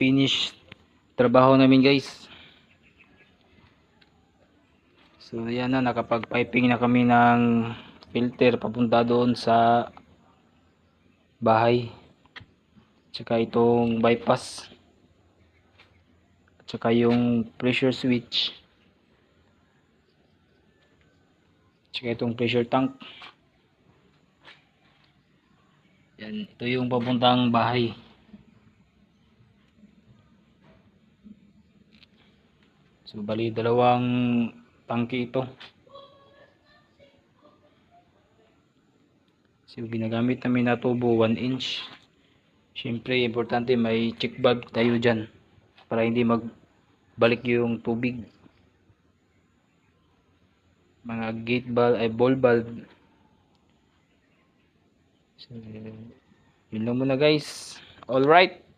finish trabaho namin guys. So yan na, nakapag piping na kami ng filter papunta doon sa bahay. Tsaka itong bypass. Tsaka yung pressure switch. Tsaka itong pressure tank. Yan, ito yung papuntang bahay. So bali dalawang tangke ito. So ginagamit namin na tubo 1 inch. Siyempre importante may check valve tayo dyan para hindi magbalik yung tubig. Mga gate valve ay ball valve. So, yun lang muna guys. Alright.